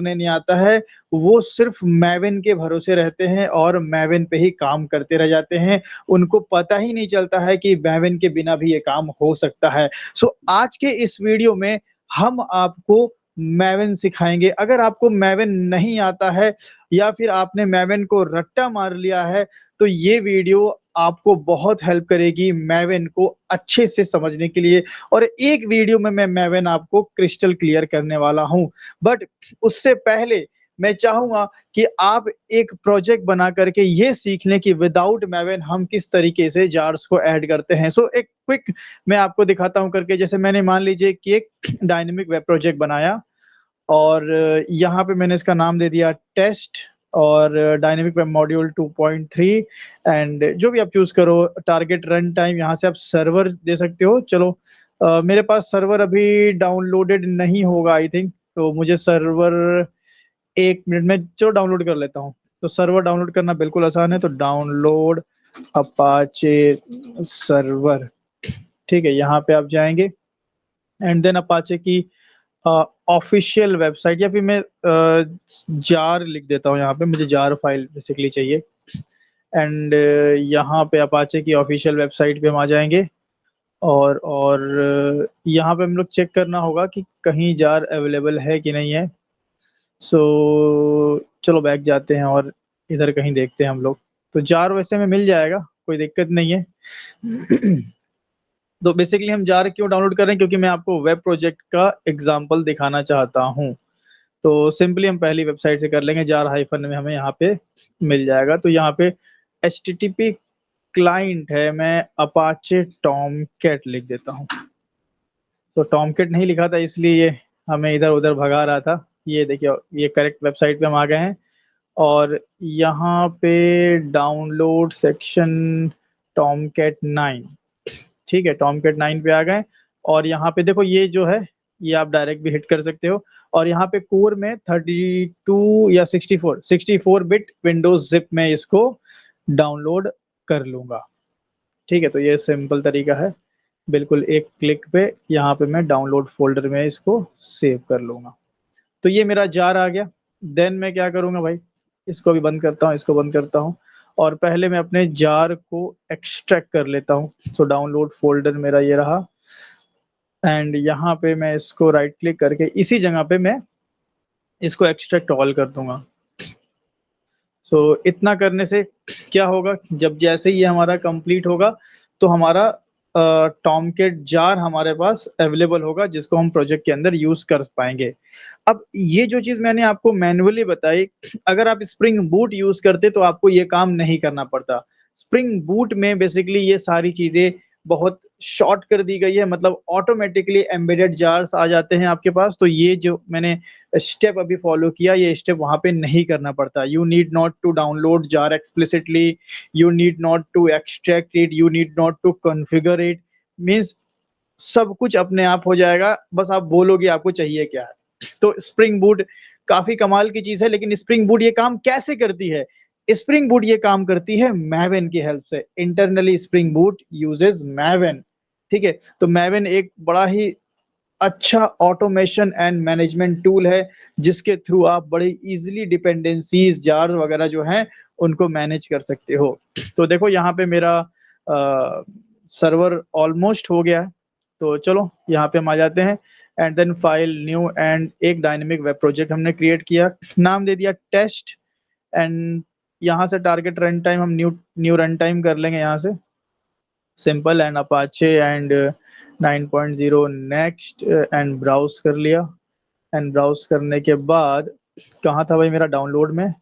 नहीं आता है, वो सिर्फ मैवेन के भरोसे रहते हैं और मैवेन पे ही काम करते रह जाते हैं। उनको पता ही नहीं चलता है कि मैवेन के बिना भी ये काम हो सकता है। सो आज के इस वीडियो में हम आपको मैवेन सिखाएँगे। अगर आपको मैवेन नहीं आता है या फिर आपने मैवेन को रट्टा मार लिया है, तो ये वीडियो आपको बहुत हेल्प करेगी मैवेन को अच्छे से समझने के लिए, और एक वीडियो में मैं मैवेन आपको क्रिस्टल क्लियर करने वाला हूँ। बट उससे पहले मैं चाहूँगा कि आप एक प्रोजेक्ट बना करके ये सीख लें कि विदाउट मैवेन हम किस तरीके से जार्स को ऐड करते हैं। सो एक क्विक मैं आपको दिखाता हूँ करके। जैसे मैंने मान लीजिए कि एक डायनामिक वेब प्रोजेक्ट बनाया और यहाँ पे मैंने इसका नाम दे दिया टेस्ट और डायनामिक वेब मॉड्यूल 2.3 एंड जो भी आप चूज़ करो, टारगेट रन टाइम यहाँ से आप सर्वर दे सकते हो। चलो मेरे पास सर्वर अभी डाउनलोडेड नहीं होगा आई थिंक, तो मुझे सर्वर 1 मिनट में चलो डाउनलोड कर लेता हूँ। तो सर्वर डाउनलोड करना बिल्कुल आसान है, तो डाउनलोड अपाचे सर्वर, ठीक है? यहाँ पे आप जाएँगे एंड देन अपाचे की ऑफिशियल वेबसाइट, या फिर मैं जार लिख देता हूँ यहाँ पे, मुझे जार फाइल बेसिकली चाहिए। एंड यहाँ पे अपाचे की ऑफिशियल वेबसाइट पे हम आ जाएँगे और यहाँ पे हम लोग चेक करना होगा कि कहीं जार अवेलेबल है कि नहीं है। सो चलो बैक जाते हैं और इधर कहीं देखते हैं हम लोग। तो जार वैसे में मिल जाएगा, कोई दिक्कत नहीं है। तो बेसिकली हम जार क्यों डाउनलोड कर रहे हैं? क्योंकि मैं आपको वेब प्रोजेक्ट का एग्ज़ाम्पल दिखाना चाहता हूँ। तो सिंपली हम पहली वेबसाइट से कर लेंगे, जार हाइफ़न में हमें यहाँ पे मिल जाएगा। तो यहाँ पे एचटीटीपी क्लाइंट है, मैं अपाचे टॉमकैट लिख देता हूँ। तो टॉमकैट नहीं लिखा था इसलिए ये हमें इधर-उधर भगा रहा था। ये देखिए, ये करेक्ट वेबसाइट पे हम आ गए हैं और यहाँ पे डाउनलोड सेक्शन टॉमकैट 9, ठीक है? टॉमकैट 9 पे आ गए और यहाँ पे देखो ये जो है, ये आप डायरेक्ट भी हिट कर सकते हो और यहाँ पे कोर में 32 या 64 बिट विंडोज़ ज़िप में इसको डाउनलोड कर लूँगा, ठीक है? तो ये सिंपल तरीका है। बिल्कुल एक क्लिक पे यहाँ पे मैं डाउनलोड फ़ोल्डर में इसको सेव कर लूँगा। तो ये मेरा जार आ गया। देन मैं क्या करूँगा भाई, इसको भी बंद करता हूँ, इसको बंद करता हूँ और पहले मैं अपने जार को एक्सट्रैक्ट कर लेता हूँ। सो डाउनलोड फ़ोल्डर मेरा ये रहा एंड यहाँ पे मैं इसको राइट क्लिक करके इसी जगह पे मैं इसको एक्सट्रैक्ट ऑल कर दूँगा। सो इतना करने से क्या होगा, जब जैसे ही ये हमारा कंप्लीट होगा, तो हमारा टॉमकैट जार हमारे पास अवेलेबल होगा जिसको हम प्रोजेक्ट के अंदर यूज़ कर पाएँगे। अब ये जो चीज़ मैंने आपको मैन्युअली बताई, अगर आप स्प्रिंग बूट यूज़ करते तो आपको ये काम नहीं करना पड़ता। स्प्रिंग बूट में बेसिकली ये सारी चीज़ें बहुत शॉर्ट कर दी गई है, मतलब ऑटोमैटिकली एम्बेडेड जार्स आ जाते हैं आपके पास। तो ये जो मैंने स्टेप अभी फॉलो किया, ये स्टेप वहाँ पे नहीं करना पड़ता। You need not to download jar explicitly, you need not to extract it, you need not to configure it, means सब कुछ अपने आप हो जाएगा, बस आप बोलोगे आपको चाहिए क्या है। तो स्प्रिंग बूट काफ़ी कमाल की चीज़ है, लेकिन स्प्रिंग बूट ये काम कैसे करती है? स्प्रिंग बूट ये काम करती है मैवेन की हेल्प से। इंटरनली स्प्रिंग बूट यूज़ेज़ मैवेन, ठीक है? तो मैवेन एक बड़ा ही अच्छा ऑटोमेशन एंड मैनेजमेंट टूल है, जिसके थ्रू आप बड़े ईज़िली डिपेंडेंसीज़, जार वगैरह जो हैं, उनको मैनेज कर सकते हो। तो देखो यहाँ पे मेरा सर्वर ऑलमोस्ट हो गया है। तो चलो यहाँ पे हम आ जाते हैं and then file new and एक डायनामिक वेब प्रोजेक्ट हमने क्रिएट किया, नाम दे दिया टेस्ट एंड यहाँ से टारगेट रन टाइम हम न्यू न्यू रन टाइम कर लेंगे यहाँ से, simple and Apache and 9.0 next and browse कर लिया एंड ब्राउज़ करने के बाद कहाँ था भाई मेरा डाउनलोड में,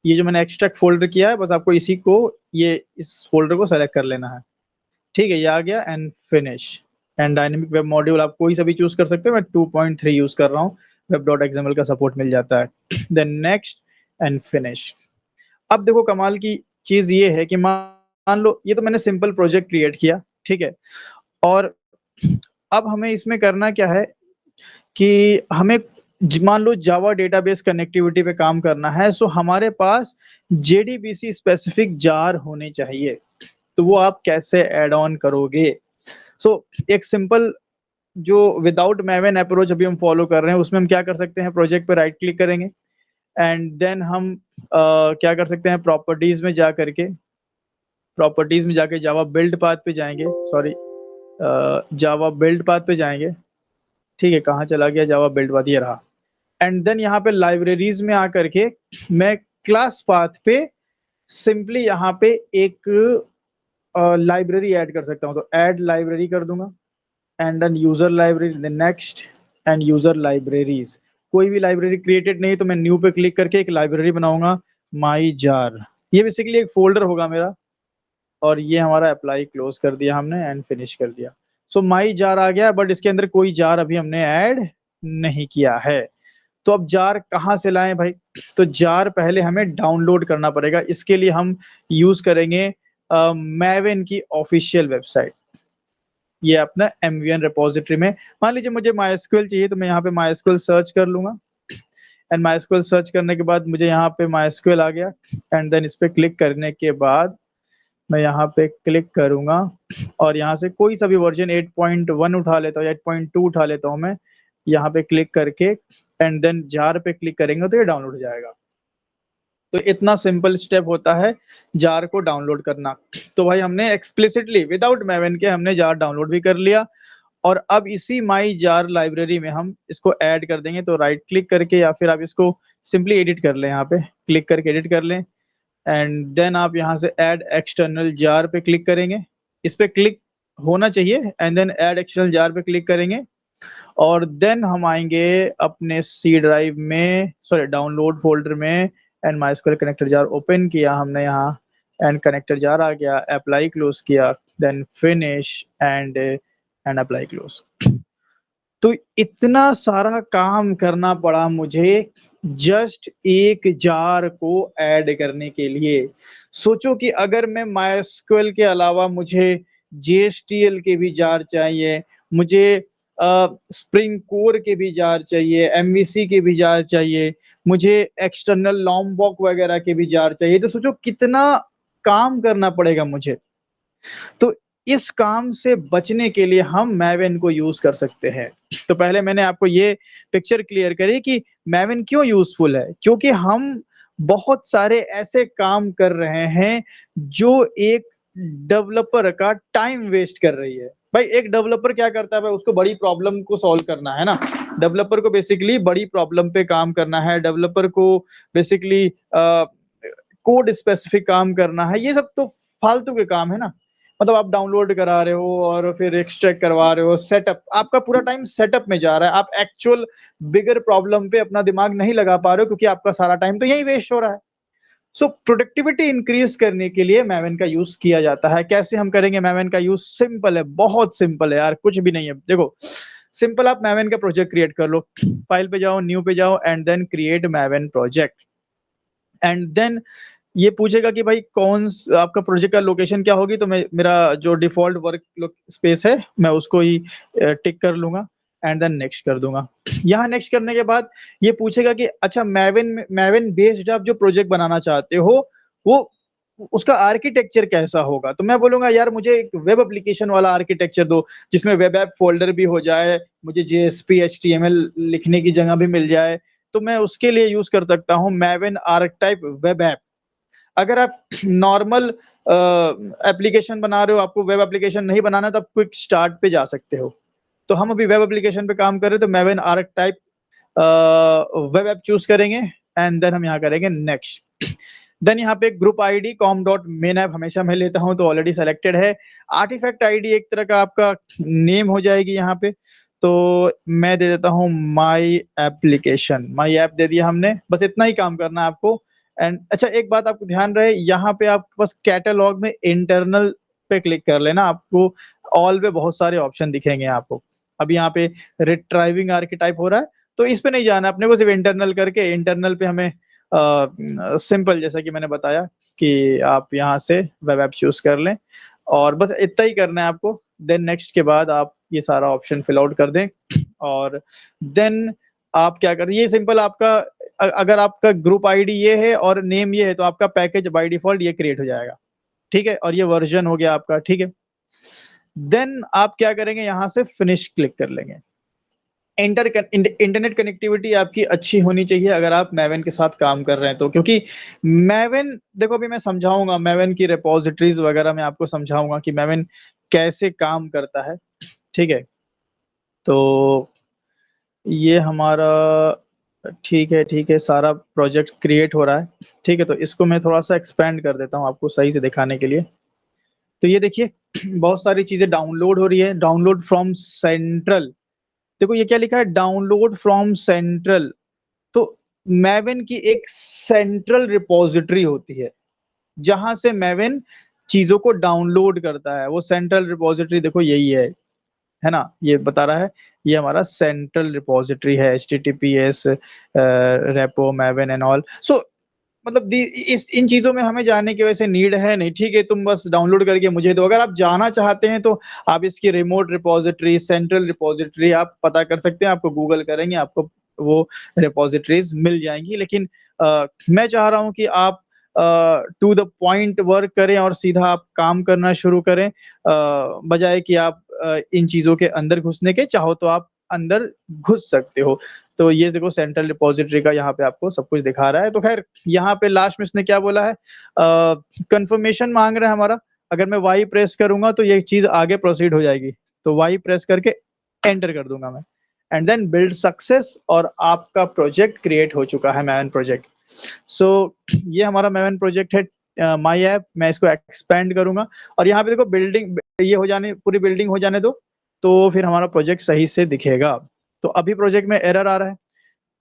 ये जो मैंने एक्सट्रैक्ट फ़ोल्डर किया है, बस आपको इसी को ये इस फ़ोल्डर को सेलेक्ट कर लेना है। ठीक है, ये आ गया and finish and dynamic web module आप कोई सा भी चूज़ कर सकते हो, मैं 2.3 यूज़ कर रहा हूँ, web.xml का सपोर्ट मिल जाता है। Then next and finish. अब देखो कमाल की चीज़ ये है कि मान लो ये तो मैंने सिंपल प्रोजेक्ट क्रिएट किया, ठीक है? और अब हमें इसमें करना क्या है कि हमें मान लो जावा डेटाबेस कनेक्टिविटी पे काम करना है, सो हमारे पास जेडीबीसी स्पेसिफिक जार होने चाहिए। तो वो आप कैसे ऐड ऑन करोगे? सो एक सिंपल जो विदाउट मैवन अप्रोच अभी हम फॉलो कर रहे हैं उसमें हम क्या कर सकते हैं, प्रोजेक्ट पे राइट क्लिक करेंगे एंड देन हम क्या कर सकते हैं, प्रॉपर्टीज में जाके जावा बिल्ड पाथ पे जाएंगे, सॉरी जावा बिल्ड पाथ पे जाएंगे। ठीक है, कहाँ चला गया जावा बिल्ड पाथ, ये रहा। एंड देन यहाँ पे लाइब्रेरीज में आकर के मैं क्लास पाथ पे सिंपली यहाँ पे एक लाइब्रेरी ऐड कर सकता हूँ, तो ऐड लाइब्रेरी कर दूंगा and then user library, then next and user libraries. कोई भी लाइब्रेरी क्रिएटेड नहीं तो मैं न्यू पे क्लिक करके एक लाइब्रेरी बनाऊंगा, माई जार। ये बेसिकली एक फोल्डर होगा मेरा, और ये हमारा अप्लाई क्लोज कर दिया हमने एंड फिनिश कर दिया। सो माई जार आ गया, बट इसके अंदर कोई जार अभी हमने ऐड नहीं किया है। तो अब जार कहाँ से लाएं भाई, तो जार पहले हमें डाउनलोड करना पड़ेगा। इसके लिए हम यूज करेंगे मैवन की ऑफिशियल वेबसाइट। ये अपना MVN रिपोजिटरी में, मान लीजिए मुझे MySQL चाहिए तो मैं यहाँ पे MySQL सर्च कर लूंगा एंड MySQL सर्च करने के बाद मुझे यहाँ पे MySQL आ गया एंड देन इस पे क्लिक करने के बाद मैं यहाँ पे क्लिक करूंगा और यहाँ से कोई सा भी वर्जन 8.1 उठा लेता हूँ या 8.2 उठा लेता हूँ मैं, यहाँ पे क्लिक करके एंड देन जार पे क्लिक करेंगे तो ये डाउनलोड हो जाएगा। तो इतना सिंपल स्टेप होता है जार को डाउनलोड करना। तो भाई हमने एक्सप्लिसिटली विदाउट मैवन के हमने जार डाउनलोड भी कर लिया, और अब इसी माई जार लाइब्रेरी में हम इसको ऐड कर देंगे। तो राइट क्लिक करके या फिर आप इसको सिंपली एडिट कर लें, यहाँ पे क्लिक करके एडिट कर लें एंड देन आप यहाँ से ऐड एक्सटर्नल जार पे क्लिक करेंगे, इस पे क्लिक होना चाहिए and then add external jar पे क्लिक करेंगे और देन हम आएंगे अपने सी ड्राइव में, सॉरी डाउनलोड फोल्डर में and MySQL connector jar open किया हमने यहाँ एंड कनेक्टर जार आ गया, अप्लाई क्लोज किया, then finish and apply close. तो इतना सारा काम करना पड़ा मुझे जस्ट एक जार को ऐड करने के लिए। सोचो कि अगर मैं MySQL के अलावा मुझे JSTL के भी जार चाहिए, मुझे स्प्रिंग कोर के भी जार चाहिए, MVC के भी जार चाहिए, मुझे एक्सटर्नल लॉम्बॉक वगैरह के भी जार चाहिए, तो सोचो कितना काम करना पड़ेगा मुझे। तो इस काम से बचने के लिए हम मैवन को यूज कर सकते हैं। तो पहले मैंने आपको ये पिक्चर क्लियर करी कि मैवन क्यों यूजफुल है, क्योंकि हम बहुत सारे ऐसे काम कर रहे हैं जो एक डेवलपर का टाइम वेस्ट कर रही है। भाई एक डेवलपर क्या करता है भाई, उसको बड़ी प्रॉब्लम को सॉल्व करना है ना, डेवलपर को बेसिकली बड़ी प्रॉब्लम पे काम करना है, डेवलपर को बेसिकली कोड स्पेसिफिक काम करना है। ये सब तो फालतू के काम है ना, मतलब आप डाउनलोड करा रहे हो और फिर एक्सट्रैक्ट करवा रहे हो, सेटअप, आपका पूरा टाइम सेटअप में जा रहा है, आप एक्चुअल बिगर प्रॉब्लम पे अपना दिमाग नहीं लगा पा रहे हो क्योंकि आपका सारा टाइम तो यही वेस्ट हो रहा है। सो प्रोडक्टिविटी इंक्रीज करने के लिए मैवन का यूज किया जाता है। कैसे हम करेंगे मैवन का यूज, सिंपल है, बहुत सिंपल है यार, कुछ भी नहीं है। देखो सिंपल, आप मैवन का प्रोजेक्ट क्रिएट कर लो, फाइल पे जाओ, न्यू पे जाओ and then create Maven project and then ये पूछेगा कि भाई आपका प्रोजेक्ट का लोकेशन क्या होगी, तो मैं मेरा जो डिफॉल्ट वर्क स्पेस है मैं उसको ही टिक कर लूंगा एंड देन नेक्स्ट कर दूंगा। यहाँ नेक्स्ट करने के बाद ये पूछेगा कि अच्छा मैवन बेस्ड आप जो प्रोजेक्ट बनाना चाहते हो वो उसका आर्किटेक्चर कैसा होगा, तो मैं बोलूंगा यार मुझे एक वेब एप्लीकेशन वाला आर्किटेक्चर दो जिसमें वेब ऐप फोल्डर भी हो जाए, मुझे JSP HTML लिखने की जगह भी मिल जाए, तो मैं उसके लिए यूज कर सकता हूँ मैवन आर्कटाइप वेब ऐप। अगर आप नॉर्मल एप्लीकेशन बना रहे हो, आपको वेब एप्लीकेशन नहीं बनाना, तो आप क्विक स्टार्ट पे जा सकते हो। तो हम अभी वेब एप्लीकेशन पे काम कर रहे हैं, तो Maven archetype web app choose करेंगे एंड देन हम यहाँ करेंगे नेक्स्ट। देन यहाँ पे group ID com dot main app हमेशा मैं लेता हूँ, तो ऑलरेडी सेलेक्टेड है। आर्टिफैक्ट आईडी एक तरह का आपका नेम हो जाएगी यहाँ पे, तो मैं दे देता हूँ माई एप्लीकेशन, माई ऐप दे दिया हमने। बस इतना ही काम करना है आपको। एंड अच्छा एक बात आपको ध्यान रहे, यहाँ पे आपके पास कैटलॉग में इंटरनल पे क्लिक कर लेना, आपको ऑल पे बहुत सारे ऑप्शन दिखेंगे आपको। अब यहाँ पे रिट्राइविंग आर्किटाइप हो रहा है, तो इस पे नहीं जाना अपने को, सिर्फ इंटरनल करके इंटरनल पे हमें सिंपल जैसा कि मैंने बताया कि आप यहाँ से वेब ऐप चूज कर लें और बस इतना ही करना है आपको। देन नेक्स्ट के बाद आप ये सारा ऑप्शन फिल आउट कर दें और देन आप क्या करें, ये सिंपल आपका अगर आपका ग्रुप आईडी ये है और नेम ये है तो आपका पैकेज बाय डिफॉल्ट ये क्रिएट हो जाएगा। ठीक है, और ये वर्जन हो गया आपका। ठीक है, देन आप क्या करेंगे, यहाँ से फिनिश क्लिक कर लेंगे। इंटरनेट कनेक्टिविटी आपकी अच्छी होनी चाहिए अगर आप मैवेन के साथ काम कर रहे हैं तो, क्योंकि मैवेन देखो अभी मैं समझाऊँगा मैवेन की रिपॉजिटरीज़ वगैरह मैं आपको समझाऊँगा कि मैवेन कैसे काम करता है, ठीक है? तो ये हमारा ठीक है, सारा प्रोजेक्ट क्रिएट हो रहा है, ठीक है? तो इसको मैं थोड़ा-सा एक्सपेंड कर देता हूँ आपको सही से दिखाने के लिए। तो ये देखिए बहुत सारी चीज़ें डाउनलोड हो रही है, डाउनलोड फ्रॉम सेंट्रल। देखो ये क्या लिखा है, डाउनलोड फ्रॉम सेंट्रल। तो मैवेन की एक सेंट्रल रिपॉजिटरी होती है, जहाँ से मैवेन चीज़ों को डाउनलोड करता है। वो सेंट्रल रिपॉजिटरी देखो यही है ना? ये बता रहा है, ये हमारा सेंट्रल रिपॉजिटरी है एचटीटीपीएस रेपो मैवेन एंड ऑल। सो मतलब इस इन चीज़ों में हमें जानने की वैसे नीड है नहीं, ठीक है? तुम बस डाउनलोड करके मुझे दो। अगर आप जाना चाहते हैं तो आप इसकी रिमोट रिपॉजिटरी, सेंट्रल रिपॉजिटरी आप पता कर सकते हैं, आपको गूगल करेंगे, आपको वो रिपॉजिटरीज़ मिल जाएँगी। लेकिन मैं चाह रहा हूँ कि आप टू द पॉइंट वर्क करें और सीधा आप काम करना शुरू करें, बजाए कि आप इन चीज़ों के अंदर घुसने के। चाहो तो आप अंदर घुस सकते हो। तो ये देखो सेंट्रल रिपॉजिटरी का यहाँ पे आपको सब कुछ दिखा रहा है। तो ख़ैर यहाँ पे लास्ट में इसने क्या बोला है, कन्फर्मेशन माँग रहा है हमारा। अगर मैं वाई प्रेस करूँगा तो ये चीज़ आगे प्रोसीड हो जाएगी। तो वाई प्रेस करके एंटर कर दूँगा मैं एंड देन बिल्ड सक्सेस और आपका प्रोजेक्ट क्रिएट हो चुका है मैवेन प्रोजेक्ट। सो ये हमारा मैवेन प्रोजेक्ट है माई ऐप। मैं इसको एक्सपेंड करूँगा और यहाँ पे देखो बिल्डिंग ये हो जाने पूरी बिल्डिंग हो जाने दो, तो फिर हमारा प्रोजेक्ट सही से दिखेगा। तो अभी प्रोजेक्ट में एरर आ रहा है।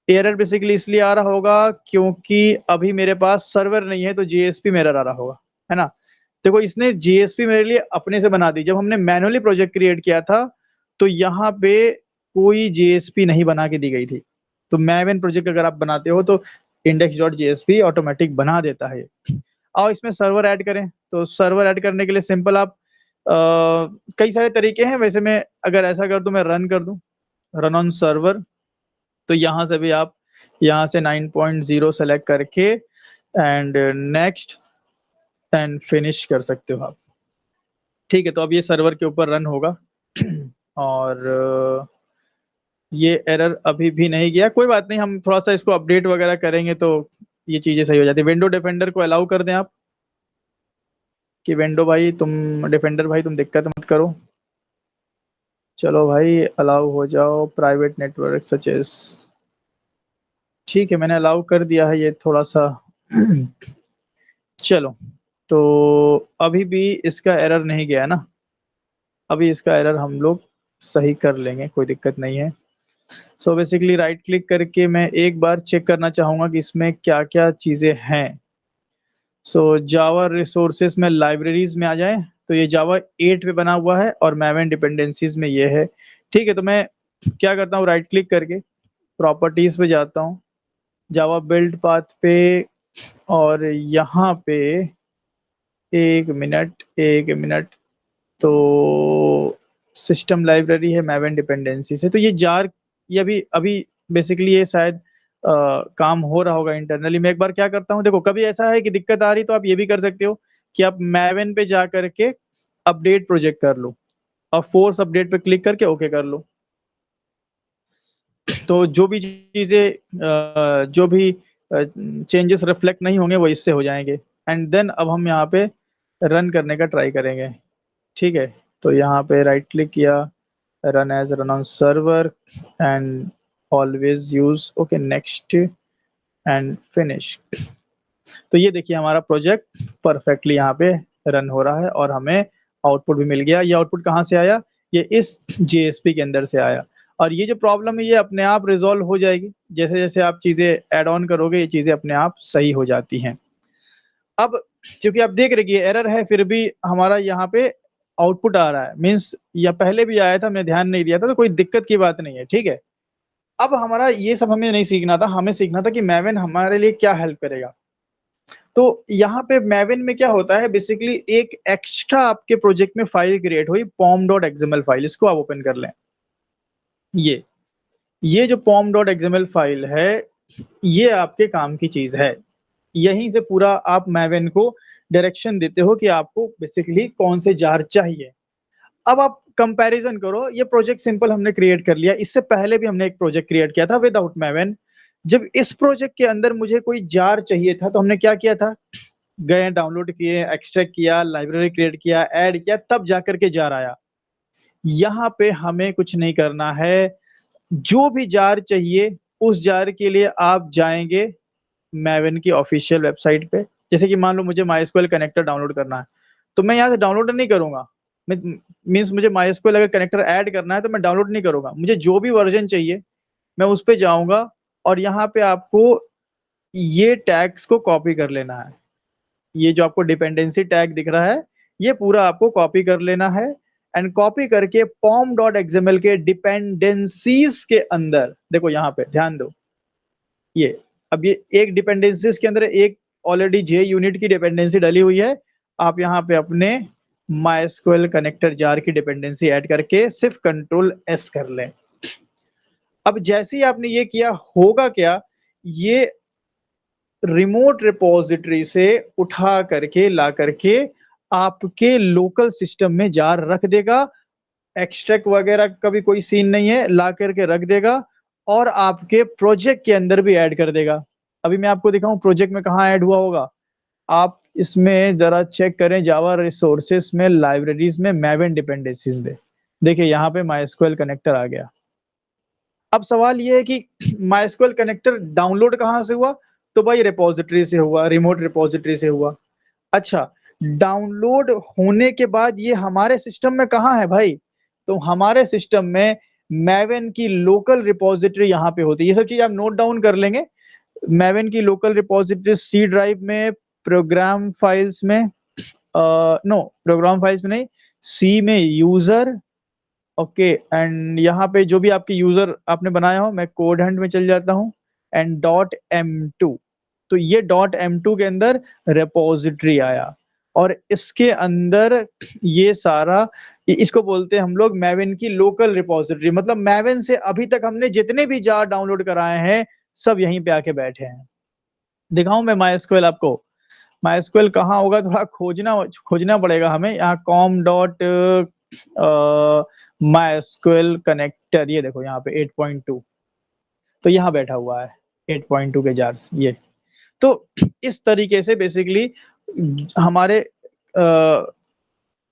एरर बेसिकली इसलिए आ रहा होगा क्योंकि अभी मेरे पास सर्वर नहीं है, तो जेएसपी में एरर आ रहा होगा, है ना? देखो इसने जेएसपी मेरे लिए अपने से बना दी। जब हमने मैनुअली प्रोजेक्ट क्रिएट किया था, तो यहाँ पे कोई जेएसपी नहीं बना के दी गई थी। तो मैवेन प्रोजेक्ट अगर आप बनाते हो तो index.jsp ऑटोमेटिक बना देता है। और इसमें सर्वर ऐड करें, तो सर्वर ऐड करने के लिए सिंपल आप कई सारे तरीके हैं। वैसे मैं अगर ऐसा कर दूँ, मैं रन कर दूँ, रन ऑन सर्वर। तो यहाँ से भी आप यहाँ से 9.0 सेलेक्ट करके एंड नेक्स्ट एंड फिनिश कर सकते हो आप। ठीक है, तो अब ये सर्वर के ऊपर रन होगा और ये एरर अभी भी नहीं गया। कोई बात नहीं, हम थोड़ा-सा इसको अपडेट वगैरह करेंगे तो ये चीज़ें सही हो जाती है। विंडो डिफेंडर को अलाउ कर दें आप कि विंडो भाई तुम डिफेंडर भाई तुम दिक्कत मत करो। चलो भाई अलाउ हो जाओ, प्राइवेट नेटवर्क सच एज़ ठीक है, मैंने अलाउ कर दिया है ये थोड़ा-सा चलो, तो अभी भी इसका एरर नहीं गया है ना? अभी इसका एरर हम लोग सही कर लेंगे, कोई दिक्कत नहीं है। सो बेसिकली राइट क्लिक करके मैं एक बार चेक करना चाहूँगा कि इसमें क्या-क्या चीज़ें हैं। सो जावा रिसोर्सेज़ में लाइब्रेरीज़ में आ जाएँ, तो ये जावा 8 पे बना हुआ है और मैवेन डिपेंडेंसीज़ में ये है। ठीक है, तो मैं क्या करता हूँ राइट क्लिक करके प्रॉपर्टीज़ पे जाता हूँ, जावा बिल्ड पाथ पे और यहाँ पे 1 मिनट तो सिस्टम लाइब्रेरी है मैवेन डिपेंडेंसी से। तो ये जार ये अभी अभी बेसिकली ये शायद काम हो रहा होगा इंटरनली। मैं एक बार क्या करता हूँ, देखो कभी ऐसा है कि दिक्कत आ रही तो आप ये भी कर सकते हो कि आप मैवेन पे जा करके अपडेट प्रोजेक्ट कर लो और फोर्स अपडेट पे क्लिक करके ओके कर लो। तो जो भी चीज़ें जो भी चेंजेस रिफ्लेक्ट नहीं होंगे वो इससे हो जाएँगे एंड देन अब हम यहाँ पे रन करने का ट्राई करेंगे। ठीक है, तो यहाँ पे राइट क्लिक किया, run as run on server and always use okay next and finish. तो ये देखिए हमारा प्रोजेक्ट परफेक्टली यहाँ पे रन हो रहा है और हमें आउटपुट भी मिल गया। ये आउटपुट कहाँ से आया? ये इस जेएसपी के अंदर से आया और ये जो प्रॉब्लम है ये अपने आप रिज़ॉल्व हो जाएगी। जैसे-जैसे आप चीज़ें ऐड ऑन करोगे ये चीज़ें अपने आप सही हो जाती हैं। अब चूँकि आप देख रहे हैं कि ये एरर है फिर भी हमारा यहाँ पे आउटपुट आ रहा है मीन्स या पहले भी आया था हमने ध्यान नहीं दिया था तो कोई दिक्कत की बात नहीं है, ठीक है? अब हमारा ये सब हमें नहीं सीखना था, हमें सीखना था कि मैवेन हमारे लिए क्या हेल्प करेगा। तो यहाँ पे मैवेन में क्या होता है बेसिकली एक एक्स्ट्रा आपके प्रोजेक्ट में फाइल क्रिएट हुई pom.xml फाइल, इसको आप ओपन कर लें। ये जो pom.xml फाइल है, ये आपके काम की चीज़ है। यहीं से पूरा आप मैवेन को डायरेक्शन देते हो कि आपको बेसिकली कौन से जार चाहिए। अब आप कंपैरिजन करो, ये प्रोजेक्ट सिंपल हमने क्रिएट कर लिया, इससे पहले भी हमने एक प्रोजेक्ट क्रिएट किया था विदाउट मैवन। जब इस प्रोजेक्ट के अंदर मुझे कोई जार चाहिए था तो हमने क्या किया था, गए डाउनलोड किए, एक्सट्रैक्ट किया, लाइब्रेरी क्रिएट किया, ऐड किया, तब जाकर के जार आया। यहाँ पे हमें कुछ नहीं करना है, जो भी जार चाहिए उस जार के लिए आप जाएंगे मैवन की ऑफिशियल वेबसाइट पे। जैसे कि मान लो मुझे माइस्क्वेल कनेक्टर डाउनलोड करना है, तो मैं यहाँ से डाउनलोड नहीं करूंगा। मीन्स मुझे माइस्क्वेल अगर कनेक्टर ऐड करना है तो मैं डाउनलोड नहीं करूंगा, मुझे जो भी वर्जन चाहिए मैं उस पे जाऊंगा और यहाँ पे आपको ये टैग्स को कॉपी कर लेना है। ये जो आपको डिपेंडेंसी टैग दिख रहा है, ये पूरा आपको कॉपी कर लेना है, एंड कॉपी करके pom.xml के डिपेंडेंसीज के अंदर, देखो यहाँ पे ध्यान दो, ये अब ये एक डिपेंडेंसीज के अंदर एक ऑलरेडी जे यूनिट की डिपेंडेंसी डली हुई है, आप यहाँ पे अपने माइस्क्वेल कनेक्टर जार की डिपेंडेंसी ऐड करके सिर्फ कंट्रोल एस कर लें। अब जैसे ही आपने ये किया, होगा क्या, ये रिमोट रिपोजिटरी से उठा करके ला करके आपके लोकल सिस्टम में जार रख देगा। एक्सट्रैक्ट वगैरह का भी कोई सीन नहीं है, ला करके रख देगा और आपके प्रोजेक्ट के अंदर भी ऐड कर देगा। अभी मैं आपको दिखाऊं प्रोजेक्ट में कहाँ ऐड हुआ होगा, आप इसमें जरा चेक करें जावा रिसोर्सेस में, लाइब्रेरीज में, मैवन डिपेंडेंसीज में, देखिए यहाँ पे माइस्क्वेल कनेक्टर आ गया। अब सवाल ये है कि माइस्क्वेल कनेक्टर डाउनलोड कहाँ से हुआ, तो भाई रिपोजिटरी से हुआ, रिमोट रिपोजिटरी से हुआ। अच्छा, डाउनलोड होने के बाद ये हमारे सिस्टम में कहाँ है भाई, तो हमारे सिस्टम में मैवन की लोकल रिपोजिटरी यहाँ पे होती है। ये सब चीज आप नोट डाउन कर लेंगे। मैवन की लोकल रिपोजिटरी सी ड्राइव में, प्रोग्राम फाइल्स में, नो प्रोग्राम फाइल्स में नहीं, सी में यूजर, ओके, एंड यहाँ पे जो भी आपके यूजर आपने बनाया हो, मैं कोड हंट में चल जाता हूँ, एंड .m2, तो ये .m2 के अंदर रिपोजिटरी आया, और इसके अंदर ये सारा, इसको बोलते हैं हम लोग मैवन की लोकल रिपोजिटरी। मतलब मैवन से अभी तक हमने जितने भी जार डाउनलोड कराए हैं सब यहीं पे आके बैठे हैं। दिखाऊं मैं माइस्क्वेल आपको, माइस्क्वेल कहाँ होगा, थोड़ा खोजना खोजना पड़ेगा हमें। यहाँ कॉम डॉट माइस्क्वेल कनेक्टर, ये देखो यहाँ पे 8.2, तो यहाँ बैठा हुआ है 8.2 के जार्स ये। तो इस तरीके से बेसिकली हमारे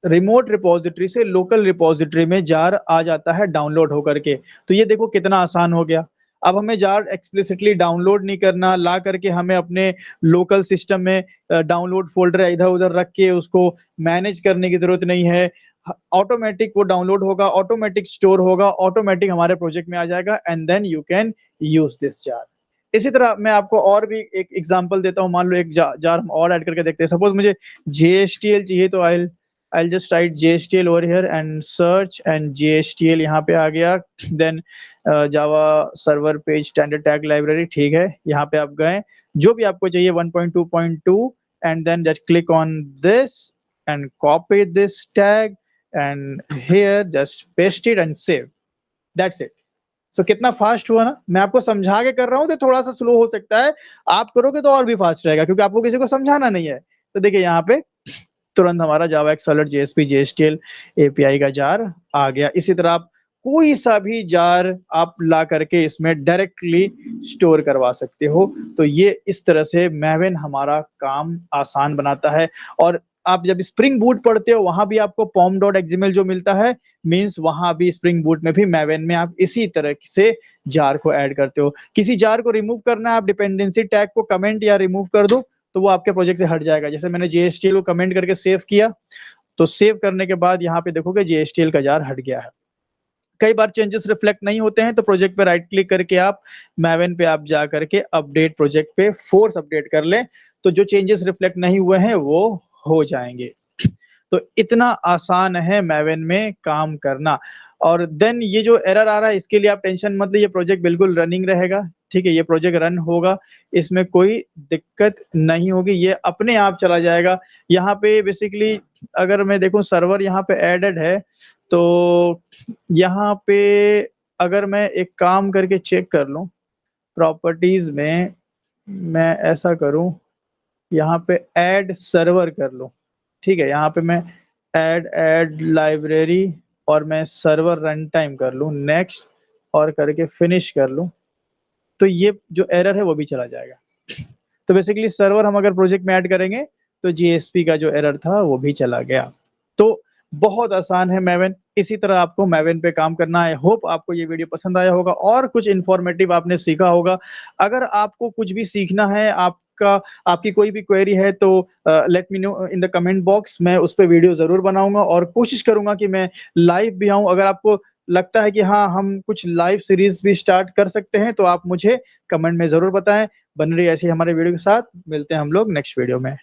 रिमोट रिपोजिटरी से लोकल रिपोजिटरी में जार आ जाता है डाउनलोड होकर के। तो ये देखो कितना आसान हो गया। अब हमें जार एक्सप्लिसिटली डाउनलोड नहीं करना, ला करके हमें अपने लोकल सिस्टम में डाउनलोड फोल्डर इधर उधर रख के उसको मैनेज करने की जरूरत नहीं है। ऑटोमेटिक वो डाउनलोड होगा, ऑटोमेटिक स्टोर होगा, ऑटोमेटिक हमारे प्रोजेक्ट में आ जाएगा, and then you can use this jar. इसी तरह मैं आपको और भी एक एग्जांपल देता हूँ। मान लो एक जार हम और ऐड करके देखते हैं। सपोज मुझे JSTL चाहिए, तो I'll just write JSTL over here and search, and JSTL यहाँ पे आ गया। then Java server page standard tag library, ठीक है, यहाँ पे आप गए, जो भी आपको चाहिए 1.2.2, and then just click on this and copy this tag, and here just paste it and save, that's it। सो कितना फास्ट हुआ ना, मैं आपको समझा के कर रहा हूँ तो थोड़ा सा स्लो हो सकता है, आप करोगे तो और भी फास्ट रहेगा, क्योंकि आपको किसी को समझाना नहीं है। तो देखिए यहाँ पे तुरंत हमारा जावा एक्सलर्ट JSP JSTL API का जार आ गया। इसी तरह आप कोई सा भी जार आप ला करके इसमें डायरेक्टली स्टोर करवा सकते हो। तो ये इस तरह से मैवन हमारा काम आसान बनाता है। और आप जब स्प्रिंग बूट पढ़ते हो वहां भी आपको pom.xml जो मिलता है, मींस वहां भी स्प्रिंग बूट में भी मैवन में आप इसी तरह से जार को ऐड करते हो। किसी जार को रिमूव करना है, आप डिपेंडेंसी टैग को कमेंट या रिमूव कर दो तो वो आपके प्रोजेक्ट से हट जाएगा। जैसे मैंने JSTL को कमेंट करके सेव किया, तो सेव करने के बाद यहाँ पे देखोगे JSTL का जार हट गया है। कई बार चेंजेस रिफ्लेक्ट नहीं होते हैं तो प्रोजेक्ट पे राइट क्लिक करके आप मैवन पे आप जा करके अपडेट प्रोजेक्ट पे फोर्स अपडेट कर लें, तो जो चेंजेस रिफ्लेक्ट नहीं हुए हैं वो हो जाएंगे। तो इतना आसान है मैवन में काम करना। और देन ये जो एरर आ रहा है इसके लिए आप टेंशन मत लीजिए, ये प्रोजेक्ट बिल्कुल रनिंग रहेगा, ठीक है, ये प्रोजेक्ट रन होगा, इसमें कोई दिक्कत नहीं होगी, ये अपने आप चला जाएगा। यहाँ पे बेसिकली अगर मैं देखूं सर्वर यहाँ पे एडेड है, तो यहाँ पे अगर मैं एक काम करके चेक कर लूं, प्रॉपर्टीज में मैं ऐसा करूं, यहाँ पे ऐड सर्वर कर लूं, ठीक है, यहाँ पे मैं ऐड लाइब्रेरी और मैं सर्वर रन टाइम कर लूँ नेक्स्ट और करके फिनिश कर लूँ, तो ये जो एरर है वो भी चला जाएगा। तो बेसिकली सर्वर हम अगर प्रोजेक्ट में ऐड करेंगे तो जीएसपी का जो एरर था वो भी चला गया। तो बहुत आसान है मैवेन, इसी तरह आपको मैवेन पे काम करना है। होप आपको ये वीडियो पसंद आया होगा और कुछ इन्फॉर्मेटिव आपने सीखा होगा। अगर आपको कुछ भी सीखना है, आपकी कोई भी क्वेरी है तो let me know in the comment box, मैं उस पे वीडियो ज़रूर बनाऊँगा और कोशिश करूँगा कि मैं लाइव भी आऊँ। अगर आपको लगता है कि हाँ, हम कुछ लाइव सीरीज़ भी स्टार्ट कर सकते हैं, तो आप मुझे कमेंट में ज़रूर बताएँ। बने रहिए ऐसे ही हमारे वीडियो के साथ, मिलते हैं हम लोग नेक्स्ट वीडियो में।